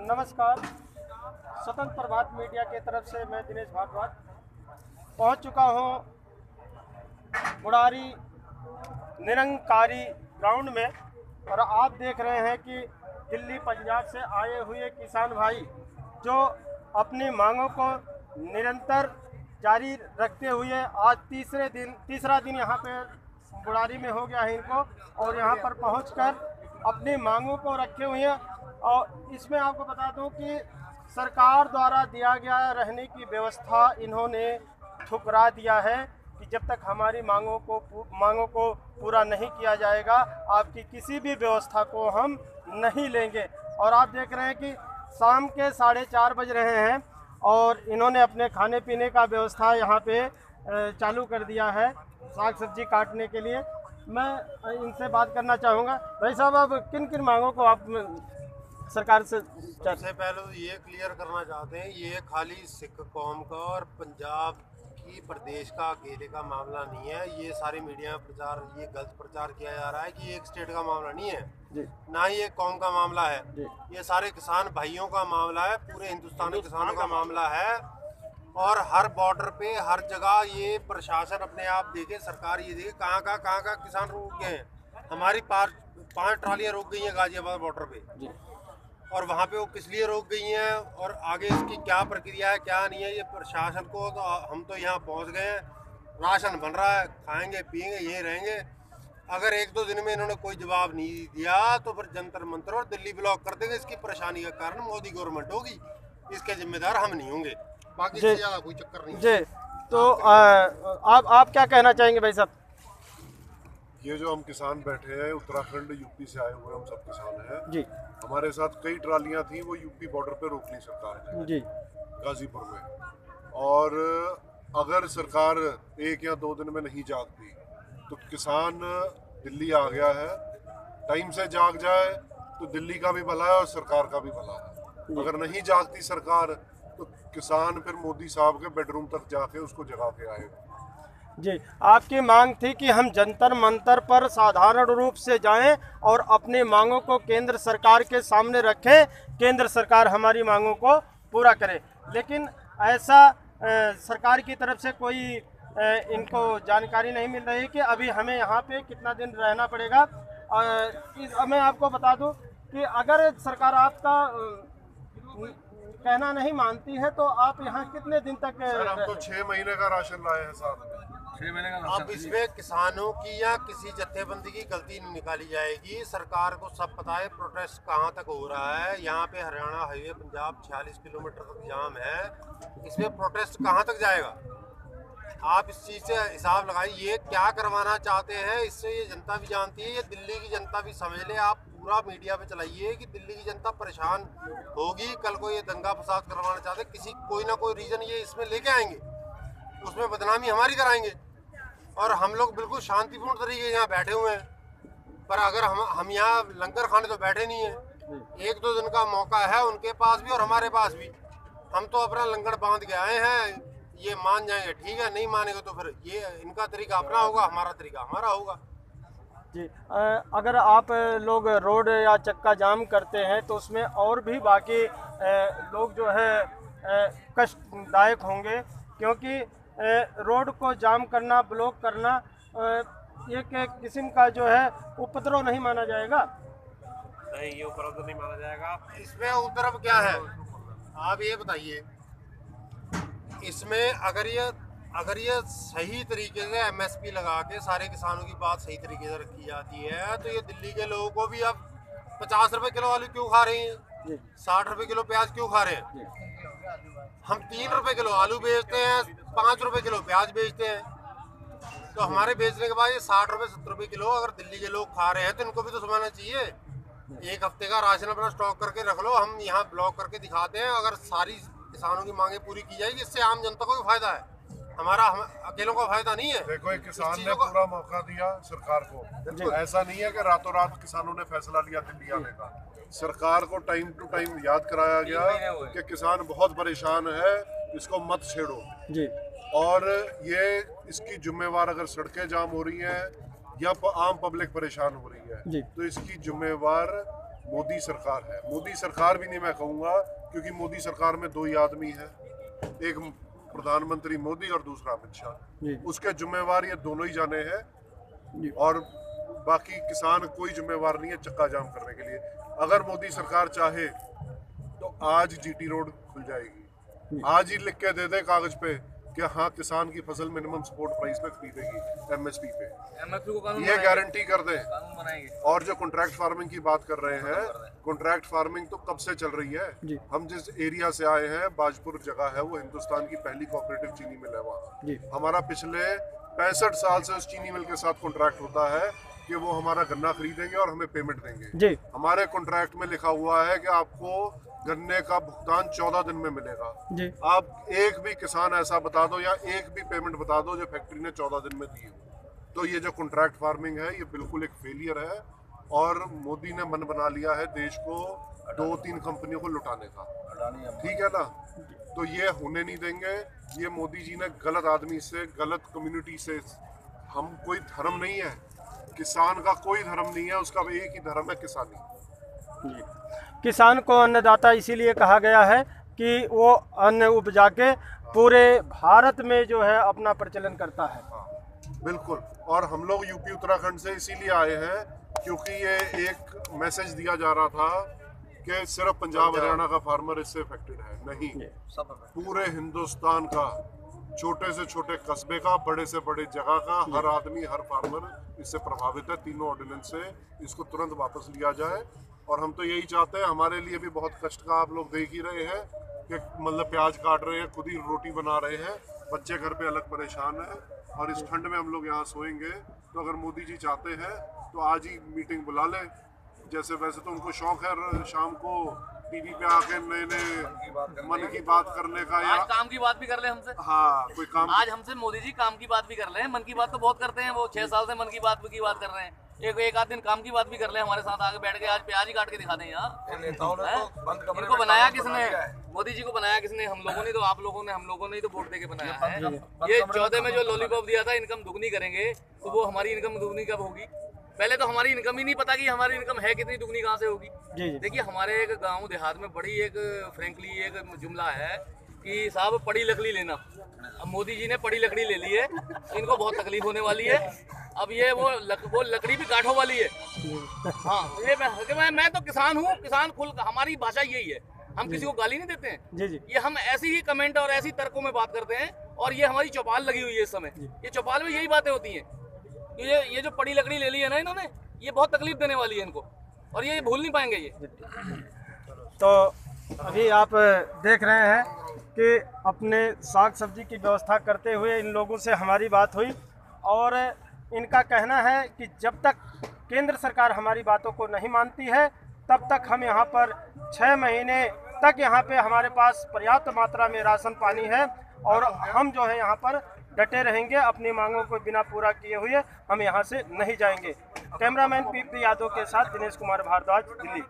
नमस्कार। स्वतंत्र प्रभात मीडिया की तरफ से मैं दिनेश भारद्वाज पहुंच चुका हूं मुरारी निरंकारी ग्राउंड में, और आप देख रहे हैं कि दिल्ली पंजाब से आए हुए किसान भाई जो अपनी मांगों को निरंतर जारी रखते हुए आज तीसरा दिन यहाँ पे मुरारी में हो गया है इनको, और यहाँ पर पहुंचकर अपनी मांगों को रखे हुए हैं। और इसमें आपको बता दूं कि सरकार द्वारा दिया गया रहने की व्यवस्था इन्होंने ठुकरा दिया है कि जब तक हमारी मांगों को पूरा नहीं किया जाएगा आपकी किसी भी व्यवस्था को हम नहीं लेंगे। और आप देख रहे हैं कि शाम के 4:30 बज रहे हैं और इन्होंने अपने खाने पीने का व्यवस्था यहाँ पे चालू कर दिया है, साग सब्जी काटने के लिए। मैं इनसे बात करना चाहूँगा। भाई साहब, अब किन किन मांगों को आप सरकार से सबसे पहले तो ये क्लियर करना चाहते हैं, ये खाली सिख कौम का और पंजाब की प्रदेश का अकेले का मामला नहीं है। ये सारी मीडिया में ये गलत प्रचार किया जा रहा है कि ये एक स्टेट का मामला नहीं है जी। ना ही एक कौम का मामला है जी। ये सारे किसान भाइयों का मामला है, पूरे हिंदुस्तान के किसानों का मामला है। और हर बॉर्डर पे हर जगह ये प्रशासन अपने आप देखे, सरकार ये देखे कहाँ का किसान रुक गए हैं। हमारी 5 ट्रालियाँ रुक गई हैं गाजियाबाद बॉर्डर पे जी। और वहाँ पे वो किस लिए रोक गई हैं और आगे इसकी क्या प्रक्रिया है क्या नहीं है, ये प्रशासन को तो हम तो यहाँ पहुँच गए हैं, राशन बन रहा है, खाएंगे पिएंगे यहीं रहेंगे। अगर 1-2 दिन में इन्होंने कोई जवाब नहीं दिया तो फिर जंतर मंतर और दिल्ली ब्लॉक कर देंगे। इसकी परेशानी का कारण मोदी गवर्नमेंट होगी, इसके जिम्मेदार हम नहीं होंगे, बाकी इससे ज़्यादा कोई चक्कर नहीं जी। तो आप क्या कहना चाहेंगे भाई साहब? ये जो हम किसान बैठे हैं उत्तराखंड यूपी से आए हुए हम सब किसान हैं जी। हमारे साथ कई ट्रालियां थी, वो यूपी बॉर्डर पे रोक ली सरकार ने जी। गाजीपुर में। और अगर सरकार 1 या 2 दिन में नहीं जागती तो किसान दिल्ली आ गया है, टाइम से जाग जाए तो दिल्ली का भी भला है और सरकार का भी भला है। अगर नहीं जागती सरकार तो किसान फिर मोदी साहब के बेडरूम तक जाके उसको जगा के आएगा। जी, आपकी मांग थी कि हम जंतर मंतर पर साधारण रूप से जाएं और अपनी मांगों को केंद्र सरकार के सामने रखें, केंद्र सरकार हमारी मांगों को पूरा करे। लेकिन ऐसा सरकार की तरफ से कोई इनको जानकारी नहीं मिल रही कि अभी हमें यहाँ पे कितना दिन रहना पड़ेगा। मैं आपको बता दूं कि अगर सरकार आपका कहना नहीं मानती है तो आप यहाँ कितने दिन तक? सर, हम तो 6 महीने का राशन लाए हैं साथ में। 6 महीने का। अब इसमें किसानों की या किसी जत्थेबंदी की गलती नहीं निकाली जाएगी। सरकार को सब पता है प्रोटेस्ट कहाँ तक हो रहा है। यहाँ पे हरियाणा हाईवे पंजाब 46 किलोमीटर तक जाम है, इसमें प्रोटेस्ट कहाँ तक जाएगा? आप इस चीज़ से हिसाब लगाइए, ये क्या करवाना चाहते हैं इससे ये जनता भी जानती है, ये दिल्ली की जनता भी समझ ले। आप पूरा मीडिया पे चलाइए कि दिल्ली की जनता परेशान होगी। कल को ये दंगा फसाद करवाना चाहते किसी कोई ना कोई रीजन ये इसमें लेके आएंगे, उसमें बदनामी हमारी कराएंगे। और हम लोग बिल्कुल शांतिपूर्ण तरीके से यहाँ बैठे हुए हैं, पर अगर हम यहाँ लंगर खाने तो बैठे नहीं हैं। 1-2 दिन का मौका है उनके पास भी और हमारे पास भी। हम तो अपना लंगर बांध के आए हैं, ये मान जाएंगे ठीक है, नहीं मानेंगे तो फिर ये इनका तरीका अपना होगा, हमारा तरीका हमारा होगा। जी। अगर आप लोग रोड या चक्का जाम करते हैं तो उसमें और भी बाकी लोग जो है कष्टदायक होंगे, क्योंकि रोड को जाम करना, ब्लॉक करना एक किस्म का जो है उपद्रव नहीं माना जाएगा। नहीं, ये उपद्रव तो नहीं माना जाएगा। इसमें उपद्रव क्या है आप ये बताइए। इसमें अगर ये सही तरीके से MSP लगा के सारे किसानों की बात सही तरीके से रखी जाती है तो ये दिल्ली के लोगों को भी अब 50 रुपए किलो आलू क्यों खा रहे हैं, 60 रुपए किलो प्याज क्यों खा रहे हैं? हम 3 रुपए किलो आलू बेचते हैं, 5 रुपए किलो प्याज बेचते हैं, तो हमारे बेचने के बाद ये 60 रुपए 70 रुपए किलो अगर दिल्ली के लोग खा रहे हैं तो इनको भी तो समझना चाहिए। 1 हफ्ते का राशन अपना स्टॉक करके रख लो, हम यहाँ ब्लॉक करके दिखाते हैं। अगर सारी किसानों की मांगे पूरी की जाएगी, इससे आम जनता को भी फायदा है, हमारा अकेलों का फायदा नहीं है। देखो, एक किसान ने पूरा मौका दिया सरकार को। ऐसा नहीं है कि रातों रात किसानों ने फैसला लिया दिल्ली आने का। सरकार को टाइम टू टाइम याद कराया गया कि किसान बहुत परेशान है, इसको मत छेड़ो जी। और ये इसकी जिम्मेवार, अगर सड़कें जाम हो रही हैं या आम पब्लिक परेशान हो रही है जी। तो इसकी जिम्मेवार मोदी सरकार है। मोदी सरकार भी नहीं मैं कहूँगा, क्योंकि मोदी सरकार में दो ही आदमी है, एक प्रधानमंत्री मोदी और दूसरा अमित शाह। उसके जिम्मेवार ये दोनों ही जाने हैं और बाकी किसान कोई जिम्मेवार नहीं है चक्का जाम करने के लिए। अगर मोदी सरकार चाहे तो आज जीटी रोड खुल जाएगी, आज ही लिख के दे दे कागज पे कि हाँ किसान की फसल मिनिमम सपोर्ट प्राइस पे खरीदेगी, एमएसपी पे, एमएसपी को कानून ये गारंटी कर दें। कानून बनाएंगे। और जो कॉन्ट्रैक्ट फार्मिंग की बात कर रहे हैं, कॉन्ट्रैक्ट फार्मिंग तो कब से चल रही है। हम जिस एरिया से आए हैं, बाजपुर जगह है, वो हिंदुस्तान की पहली कोऑपरेटिव चीनी मिल है वहाँ। हमारा पिछले 65 साल से उस चीनी मिल के साथ कॉन्ट्रैक्ट होता है कि वो हमारा गन्ना खरीदेंगे और हमें पेमेंट देंगे। हमारे कॉन्ट्रैक्ट में लिखा हुआ है कि आपको गन्ने का भुगतान 14 दिन में मिलेगा। आप एक भी किसान ऐसा बता दो या एक भी पेमेंट बता दो जो फैक्ट्री ने 14 दिन में दी हो। तो ये जो कॉन्ट्रैक्ट फार्मिंग है ये बिल्कुल एक फेलियर है और मोदी ने मन बना लिया है देश को 2-3 कंपनियों को लुटाने का, ठीक है ना। तो ये होने नहीं देंगे। ये मोदी जी ने गलत आदमी से, गलत कम्युनिटी से, हम कोई धर्म नहीं है, किसान का कोई धर्म नहीं है, उसका एक ही धर्म है किसानी। किसान को अन्नदाता इसीलिए कहा गया है कि वो अन्न उपजा के पूरे भारत में जो है अपना प्रचलन करता है। बिल्कुल। और हम लोग यूपी उत्तराखंड से इसीलिए आए हैं क्योंकि ये एक मैसेज दिया जा रहा था कि सिर्फ पंजाब हरियाणा का फार्मर इससे अफेक्टेड है। नहीं, पूरे हिंदुस्तान का, छोटे से छोटे कस्बे का, बड़े से बड़े जगह का, हर आदमी, हर फार्मर इससे प्रभावित है। तीनों ऑर्डिनेंस से इसको तुरंत वापस लिया जाए। और हम तो यही चाहते हैं, हमारे लिए भी बहुत कष्ट का आप लोग देख ही रहे हैं कि मतलब प्याज काट रहे हैं, खुद ही रोटी बना रहे हैं, बच्चे घर पे अलग परेशान हैं और इस ठंड में हम लोग यहाँ सोएंगे। तो अगर मोदी जी चाहते हैं तो आज ही मीटिंग बुला लें। जैसे वैसे तो उनको शौक है शाम को टीवी पे आके नए मन की बात करने का, या आज काम की बात भी कर ले हमसे। हाँ, कोई काम, आज हमसे मोदी जी काम की बात भी कर ले। मन की बात तो बहुत करते हैं वो, 6 साल से मन की बात कर रहे हैं। एक आध दिन काम की बात भी कर ले, हमारे साथ आगे बैठ के आज प्याज ही काट के दिखा दें यहाँ। इनको बनाया किसने? मोदी जी को बनाया किसने? हम लोगों ने तो, आप लोगों ने, हम लोगों ने ही तो वोट देके बनाया है। ये 14 में जो लॉलीपॉप दिया था, इनकम दुगनी करेंगे, तो वो हमारी इनकम दुगनी कब होगी? पहले तो हमारी इनकम ही नहीं पता कि हमारी इनकम है कितनी, दुगनी कहाँ से होगी। देखिए हमारे एक गांव देहात में बड़ी एक फ्रेंकली एक जुमला है कि साहब पड़ी लकड़ी लेना। अब मोदी जी ने पड़ी लकड़ी ले ली है, इनको बहुत तकलीफ होने वाली है। अब ये वो लकड़ी भी काठों वाली है। हाँ, ये मैं तो किसान हूँ, किसान खुल, हमारी भाषा यही है, हम किसी को गाली नहीं देते हैं। ये हम ऐसे ही कमेंट और ऐसी तर्कों में बात करते हैं और ये हमारी चौपाल लगी हुई है इस समय। ये चौपाल में यही बातें होती हैं। ये जो पड़ी लकड़ी ले ली है ना इन्होंने, ये बहुत तकलीफ देने वाली है इनको और ये भूल नहीं पाएंगे ये। तो अभी आप देख रहे हैं कि अपने साग सब्जी की व्यवस्था करते हुए इन लोगों से हमारी बात हुई और इनका कहना है कि जब तक केंद्र सरकार हमारी बातों को नहीं मानती है तब तक हम यहाँ पर 6 महीने तक यहाँ पे हमारे पास पर्याप्त मात्रा में राशन पानी है और हम जो है यहाँ पर डटे रहेंगे। अपनी मांगों को बिना पूरा किए हुए हम यहाँ से नहीं जाएंगे। कैमरामैन पीपी यादव के साथ दिनेश कुमार भारद्वाज, दिल्ली।